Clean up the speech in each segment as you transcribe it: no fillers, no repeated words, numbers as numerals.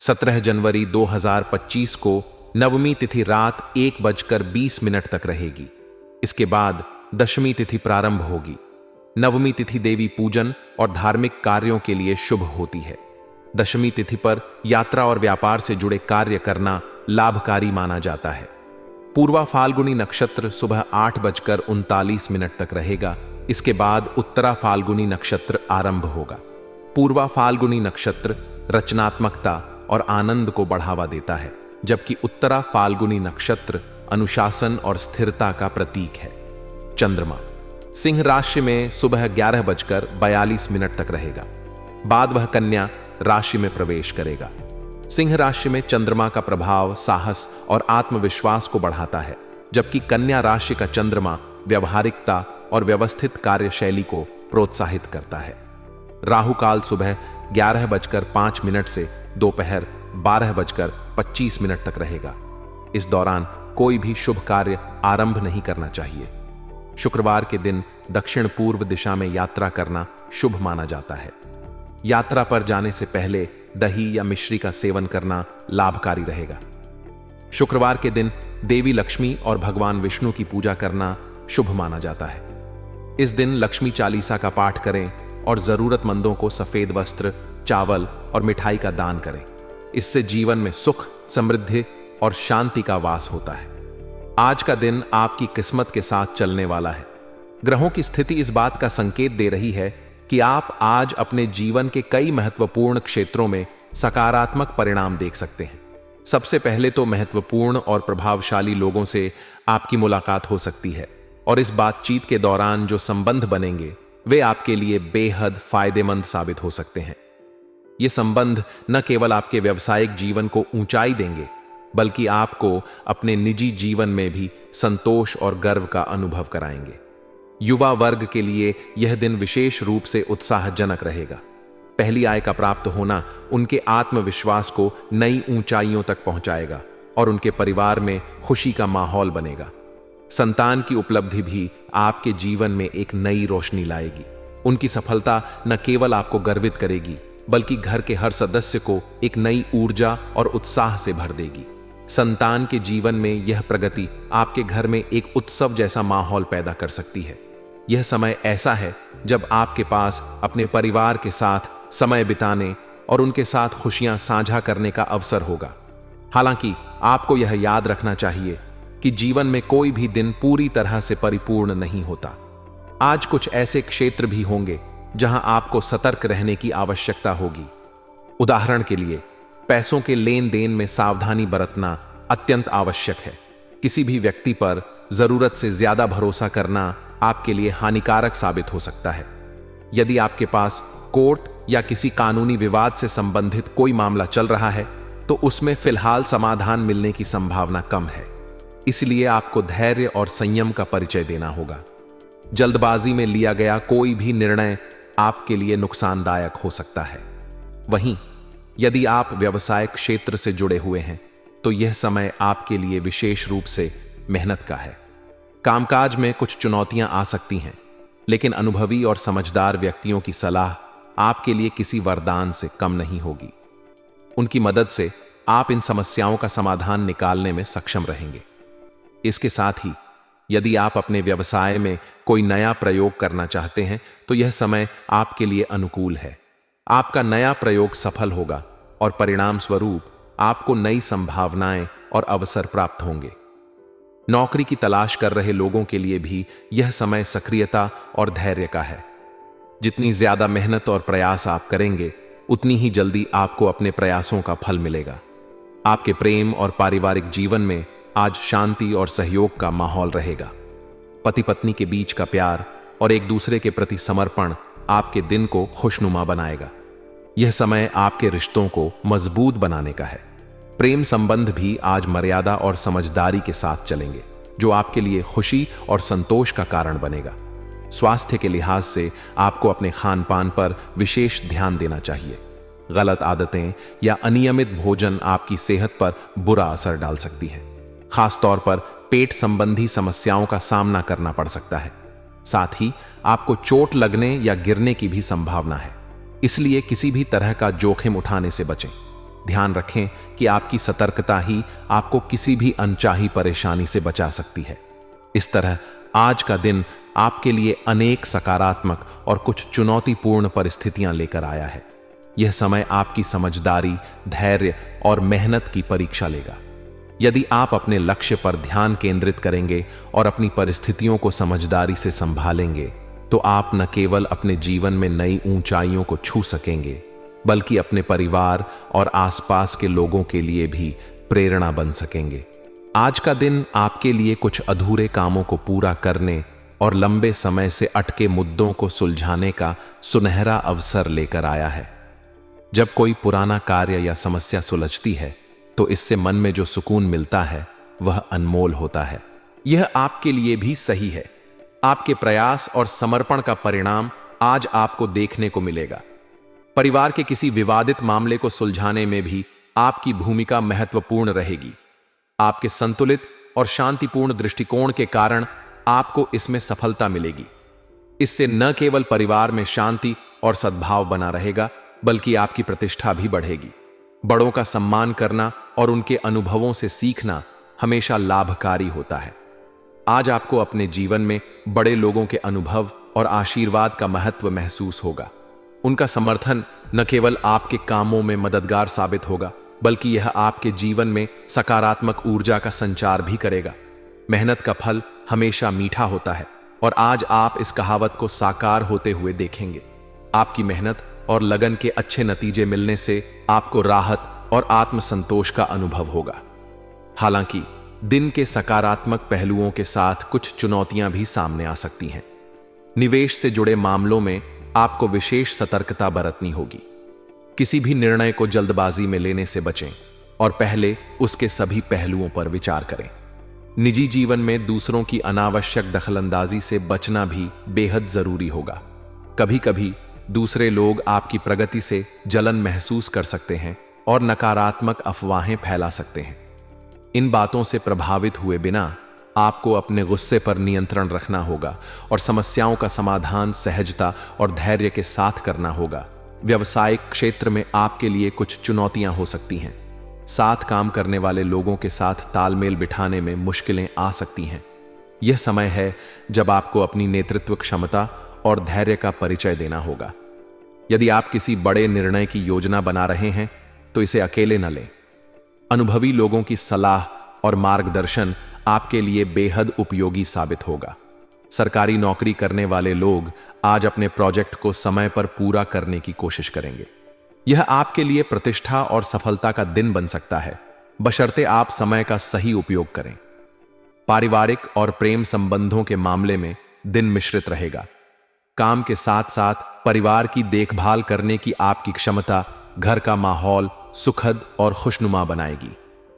17 जनवरी 2025 को नवमी तिथि रात 1:20 तक रहेगी। इसके बाद दशमी तिथि प्रारंभ होगी। नवमी तिथि देवी पूजन और धार्मिक कार्यों के लिए शुभ होती है। दशमी तिथि पर यात्रा और व्यापार से जुड़े कार्य करना लाभकारी माना जाता है। पूर्वा फाल्गुनी नक्षत्र सुबह 8:39 तक रहेगा। इसके बाद उत्तरा फाल्गुनी नक्षत्र आरंभ होगा। पूर्वा फाल्गुनी नक्षत्र रचनात्मकता और आनंद को बढ़ावा देता है, जबकि उत्तरा फाल्गुनी नक्षत्र अनुशासन और स्थिरता का प्रतीक है। चंद्रमा सिंह राशि में सुबह 11:42 तक रहेगा। बाद वह कन्या राशि में प्रवेश करेगा। सिंह राशि में चंद्रमा का प्रभाव साहस और आत्मविश्वास को बढ़ाता है, जबकि कन्या राशि का चंद्रमा व्यवहारिकता और व्यवस्थित कार्यशैली को प्रोत्साहित करता है। राहु काल सुबह 11:05 से दोपहर 12:25 तक रहेगा। इस दौरान कोई भी शुभ कार्य आरंभ नहीं करना चाहिए। शुक्रवार के दिन दक्षिण पूर्व दिशा में यात्रा करना शुभ माना जाता है। यात्रा पर जाने से पहले दही या मिश्री का सेवन करना लाभकारी रहेगा। शुक्रवार के दिन देवी लक्ष्मी और भगवान विष्णु की पूजा करना शुभ माना जाता है। इस दिन लक्ष्मी चालीसा का पाठ करें और जरूरतमंदों को सफेद वस्त्र, चावल और मिठाई का दान करें। इससे जीवन में सुख, समृद्धि और शांति का वास होता है। आज का दिन आपकी किस्मत के साथ चलने वाला है। ग्रहों की स्थिति इस बात का संकेत दे रही है कि आप आज अपने जीवन के कई महत्वपूर्ण क्षेत्रों में सकारात्मक परिणाम देख सकते हैं। सबसे पहले तो महत्वपूर्ण और प्रभावशाली लोगों से आपकी मुलाकात हो सकती है और इस बातचीत के दौरान जो संबंध बनेंगे वे आपके लिए बेहद फायदेमंद साबित हो सकते हैं। ये संबंध न केवल आपके व्यावसायिक जीवन को ऊंचाई देंगे, बल्कि आपको अपने निजी जीवन में भी संतोष और गर्व का अनुभव कराएंगे। युवा वर्ग के लिए यह दिन विशेष रूप से उत्साहजनक रहेगा। पहली आय का प्राप्त होना उनके आत्मविश्वास को नई ऊंचाइयों तक पहुंचाएगा और उनके परिवार में खुशी का माहौल बनेगा। संतान की उपलब्धि भी आपके जीवन में एक नई रोशनी लाएगी। उनकी सफलता न केवल आपको गर्वित करेगी, बल्कि घर के हर सदस्य को एक नई ऊर्जा और उत्साह से भर देगी। संतान के जीवन में यह प्रगति आपके घर में एक उत्सव जैसा माहौल पैदा कर सकती है। यह समय ऐसा है जब आपके पास अपने परिवार के साथ समय बिताने और उनके साथ खुशियां साझा करने का अवसर होगा। हालांकि आपको यह याद रखना चाहिए कि जीवन में कोई भी दिन पूरी तरह से परिपूर्ण नहीं होता। आज कुछ ऐसे क्षेत्र भी होंगे जहां आपको सतर्क रहने की आवश्यकता होगी। उदाहरण के लिए, पैसों के लेन देन में सावधानी बरतना अत्यंत आवश्यक है। किसी भी व्यक्ति पर जरूरत से ज्यादा भरोसा करना आपके लिए हानिकारक साबित हो सकता है। यदि आपके पास कोर्ट या किसी कानूनी विवाद से संबंधित कोई मामला चल रहा है, तो उसमें फिलहाल समाधान मिलने की संभावना कम है। इसलिए आपको धैर्य और संयम का परिचय देना होगा। जल्दबाजी में लिया गया कोई भी निर्णय आपके लिए नुकसानदायक हो सकता है। वहीं यदि आप व्यवसाय क्षेत्र से जुड़े हुए हैं, तो यह समय आपके लिए विशेष रूप से मेहनत का है। कामकाज में कुछ चुनौतियां आ सकती हैं, लेकिन अनुभवी और समझदार व्यक्तियों की सलाह आपके लिए किसी वरदान से कम नहीं होगी। उनकी मदद से आप इन समस्याओं का समाधान निकालने में सक्षम रहेंगे। इसके साथ ही यदि आप अपने व्यवसाय में कोई नया प्रयोग करना चाहते हैं, तो यह समय आपके लिए अनुकूल है। आपका नया प्रयोग सफल होगा और परिणाम स्वरूप आपको नई संभावनाएं और अवसर प्राप्त होंगे। नौकरी की तलाश कर रहे लोगों के लिए भी यह समय सक्रियता और धैर्य का है। जितनी ज्यादा मेहनत और प्रयास आप करेंगे, उतनी ही जल्दी आपको अपने प्रयासों का फल मिलेगा। आपके प्रेम और पारिवारिक जीवन में आज शांति और सहयोग का माहौल रहेगा। पति पत्नी के बीच का प्यार और एक दूसरे के प्रति समर्पण आपके दिन को खुशनुमा बनाएगा। यह समय आपके रिश्तों को मजबूत बनाने का है। प्रेम संबंध भी आज मर्यादा और समझदारी के साथ चलेंगे, जो आपके लिए खुशी और संतोष का कारण बनेगा। स्वास्थ्य के लिहाज से आपको अपने खान पान पर विशेष ध्यान देना चाहिए। गलत आदतें या अनियमित भोजन आपकी सेहत पर बुरा असर डाल सकती है। खासतौर पर पेट संबंधी समस्याओं का सामना करना पड़ सकता है। साथ ही आपको चोट लगने या गिरने की भी संभावना है, इसलिए किसी भी तरह का जोखिम उठाने से बचें। ध्यान रखें कि आपकी सतर्कता ही आपको किसी भी अनचाही परेशानी से बचा सकती है। इस तरह आज का दिन आपके लिए अनेक सकारात्मक और कुछ चुनौतीपूर्ण परिस्थितियां लेकर आया है। यह समय आपकी समझदारी, धैर्य और मेहनत की परीक्षा लेगा। यदि आप अपने लक्ष्य पर ध्यान केंद्रित करेंगे और अपनी परिस्थितियों को समझदारी से संभालेंगे, तो आप न केवल अपने जीवन में नई ऊंचाइयों को छू सकेंगे, बल्कि अपने परिवार और आसपास के लोगों के लिए भी प्रेरणा बन सकेंगे। आज का दिन आपके लिए कुछ अधूरे कामों को पूरा करने और लंबे समय से अटके मुद्दों को सुलझाने का सुनहरा अवसर लेकर आया है। जब कोई पुराना कार्य या समस्या सुलझती है, तो इससे मन में जो सुकून मिलता है वह अनमोल होता है। यह आपके लिए भी सही है। आपके प्रयास और समर्पण का परिणाम आज आपको देखने को मिलेगा। परिवार के किसी विवादित मामले को सुलझाने में भी आपकी भूमिका महत्वपूर्ण रहेगी। आपके संतुलित और शांतिपूर्ण दृष्टिकोण के कारण आपको इसमें सफलता मिलेगी। इससे न केवल परिवार में शांति और सद्भाव बना रहेगा, बल्कि आपकी प्रतिष्ठा भी बढ़ेगी। बड़ों का सम्मान करना और उनके अनुभवों से सीखना हमेशा लाभकारी होता है। आज आपको अपने जीवन में बड़े लोगों के अनुभव और आशीर्वाद का महत्व महसूस होगा। उनका समर्थन न केवल आपके कामों में मददगार साबित होगा, बल्कि यह आपके जीवन में सकारात्मक ऊर्जा का संचार भी करेगा। मेहनत का फल हमेशा मीठा होता है और आज आप इस कहावत को साकार होते हुए देखेंगे। आपकी मेहनत और लगन के अच्छे नतीजे मिलने से आपको राहत और आत्मसंतोष का अनुभव होगा। हालांकि दिन के सकारात्मक पहलुओं के साथ कुछ चुनौतियां भी सामने आ सकती हैं। निवेश से जुड़े मामलों में आपको विशेष सतर्कता बरतनी होगी। किसी भी निर्णय को जल्दबाजी में लेने से बचें और पहले उसके सभी पहलुओं पर विचार करें। निजी जीवन में दूसरों की अनावश्यक दखलंदाजी से बचना भी बेहद जरूरी होगा। कभी कभी दूसरे लोग आपकी प्रगति से जलन महसूस कर सकते हैं और नकारात्मक अफवाहें फैला सकते हैं। इन बातों से प्रभावित हुए बिना आपको अपने गुस्से पर नियंत्रण रखना होगा और समस्याओं का समाधान सहजता और धैर्य के साथ करना होगा। व्यवसायिक क्षेत्र में आपके लिए कुछ चुनौतियां हो सकती हैं। साथ काम करने वाले लोगों के साथ तालमेल बिठाने में मुश्किलें आ सकती हैं। यह समय है जब आपको अपनी नेतृत्व क्षमता और धैर्य का परिचय देना होगा। यदि आप किसी बड़े निर्णय की योजना बना रहे हैं, तो इसे अकेले न लें। अनुभवी लोगों की सलाह और मार्गदर्शन आपके लिए बेहद उपयोगी साबित होगा। सरकारी नौकरी करने वाले लोग आज अपने प्रोजेक्ट को समय पर पूरा करने की कोशिश करेंगे। यह आपके लिए प्रतिष्ठा और सफलता का दिन बन सकता है, बशर्ते आप समय का सही उपयोग करें। पारिवारिक और प्रेम संबंधों के मामले में दिन मिश्रित रहेगा। काम के साथ साथ परिवार की देखभाल करने की आपकी क्षमता घर का माहौल सुखद और खुशनुमा बनाएगी,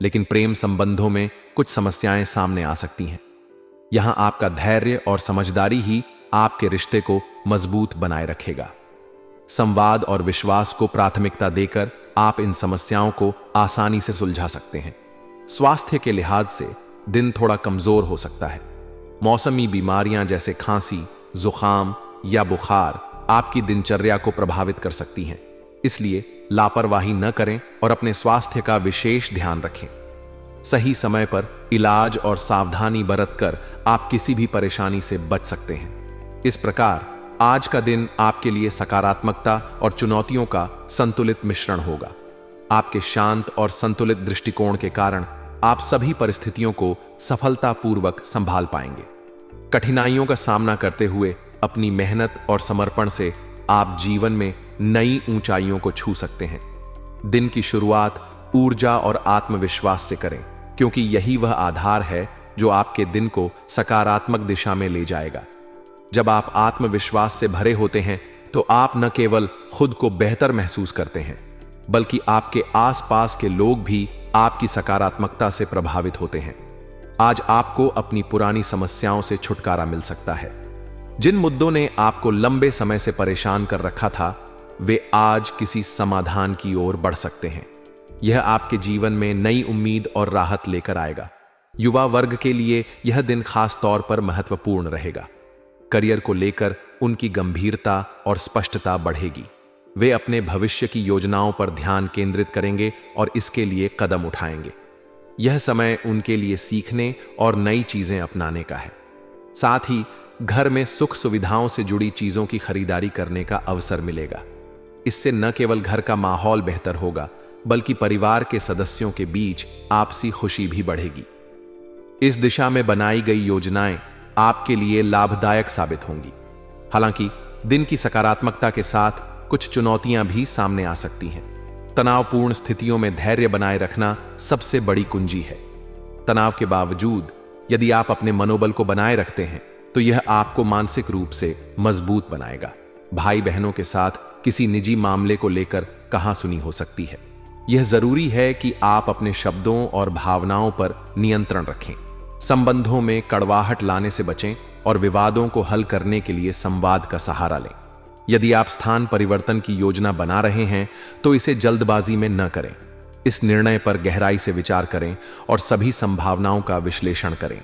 लेकिन प्रेम संबंधों में कुछ समस्याएं सामने आ सकती हैं। यहां आपका धैर्य और समझदारी ही आपके रिश्ते को मजबूत बनाए रखेगा। संवाद और विश्वास को प्राथमिकता देकर आप इन समस्याओं को आसानी से सुलझा सकते हैं। स्वास्थ्य के लिहाज से दिन थोड़ा कमजोर हो सकता है। मौसमी बीमारियां जैसे खांसी, जुकाम या बुखार आपकी दिनचर्या को प्रभावित कर सकती हैं। इसलिए लापरवाही न करें और अपने स्वास्थ्य का विशेष ध्यान रखें। सही समय पर इलाज और सावधानी बरतकर आप किसी भी परेशानी से बच सकते हैं। इस प्रकार आज का दिन आपके लिए सकारात्मकता और चुनौतियों का संतुलित मिश्रण होगा। आपके शांत और संतुलित दृष्टिकोण के कारण आप सभी परिस्थितियों को सफलतापूर्वक संभाल पाएंगे। कठिनाइयों का सामना करते हुए अपनी मेहनत और समर्पण से आप जीवन में नई ऊंचाइयों को छू सकते हैं। दिन की शुरुआत ऊर्जा और आत्मविश्वास से करें, क्योंकि यही वह आधार है जो आपके दिन को सकारात्मक दिशा में ले जाएगा। जब आप आत्मविश्वास से भरे होते हैं, तो आप न केवल खुद को बेहतर महसूस करते हैं, बल्कि आपके आसपास के लोग भी आपकी सकारात्मकता से प्रभावित होते हैं। आज आपको अपनी पुरानी समस्याओं से छुटकारा मिल सकता है। जिन मुद्दों ने आपको लंबे समय से परेशान कर रखा था, वे आज किसी समाधान की ओर बढ़ सकते हैं। यह आपके जीवन में नई उम्मीद और राहत लेकर आएगा। युवा वर्ग के लिए यह दिन खास तौर पर महत्वपूर्ण रहेगा। करियर को लेकर उनकी गंभीरता और स्पष्टता बढ़ेगी। वे अपने भविष्य की योजनाओं पर ध्यान केंद्रित करेंगे और इसके लिए कदम उठाएंगे। यह समय उनके लिए सीखने और नई चीजें अपनाने का है। साथ ही घर में सुख सुविधाओं से जुड़ी चीजों की खरीदारी करने का अवसर मिलेगा। इससे न केवल घर का माहौल बेहतर होगा, बल्कि परिवार के सदस्यों के बीच आपसी खुशी भी बढ़ेगी। इस दिशा में बनाई गई योजनाएं आपके लिए लाभदायक साबित होंगी। हालांकि दिन की सकारात्मकता के साथ कुछ चुनौतियां भी सामने आ सकती हैं। तनावपूर्ण स्थितियों में धैर्य बनाए रखना सबसे बड़ी कुंजी है। तनाव के बावजूद यदि आप अपने मनोबल को बनाए रखते हैं तो यह आपको मानसिक रूप से मजबूत बनाएगा। भाई बहनों के साथ किसी निजी मामले को लेकर कहासुनी हो सकती है। यह जरूरी है कि आप अपने शब्दों और भावनाओं पर नियंत्रण रखें। संबंधों में कड़वाहट लाने से बचें और विवादों को हल करने के लिए संवाद का सहारा लें। यदि आप स्थान परिवर्तन की योजना बना रहे हैं तो इसे जल्दबाजी में न करें। इस निर्णय पर गहराई से विचार करें और सभी संभावनाओं का विश्लेषण करें।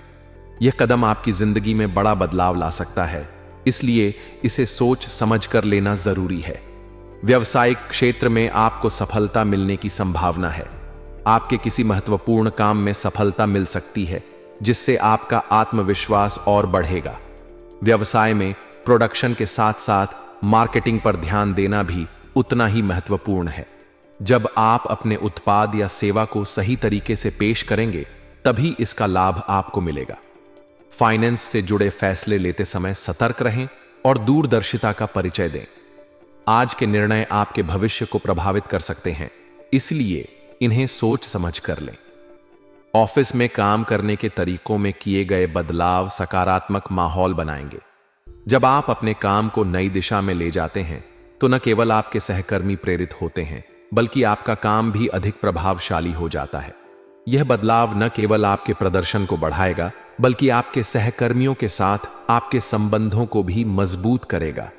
यह कदम आपकी जिंदगी में बड़ा बदलाव ला सकता है, इसलिए इसे सोच समझ कर लेना जरूरी है। व्यवसायिक क्षेत्र में आपको सफलता मिलने की संभावना है। आपके किसी महत्वपूर्ण काम में सफलता मिल सकती है, जिससे आपका आत्मविश्वास और बढ़ेगा। व्यवसाय में प्रोडक्शन के साथ साथ मार्केटिंग पर ध्यान देना भी उतना ही महत्वपूर्ण है। जब आप अपने उत्पाद या सेवा को सही तरीके से पेश करेंगे, तभी इसका लाभ आपको मिलेगा। फाइनेंस से जुड़े फैसले लेते समय सतर्क रहें और दूरदर्शिता का परिचय दें। आज के निर्णय आपके भविष्य को प्रभावित कर सकते हैं, इसलिए इन्हें सोच समझ कर लें। ऑफिस में काम करने के तरीकों में किए गए बदलाव सकारात्मक माहौल बनाएंगे। जब आप अपने काम को नई दिशा में ले जाते हैं तो न केवल आपके सहकर्मी प्रेरित होते हैं, बल्कि आपका काम भी अधिक प्रभावशाली हो जाता है। यह बदलाव न केवल आपके प्रदर्शन को बढ़ाएगा, बल्कि आपके सहकर्मियों के साथ आपके संबंधों को भी मजबूत करेगा।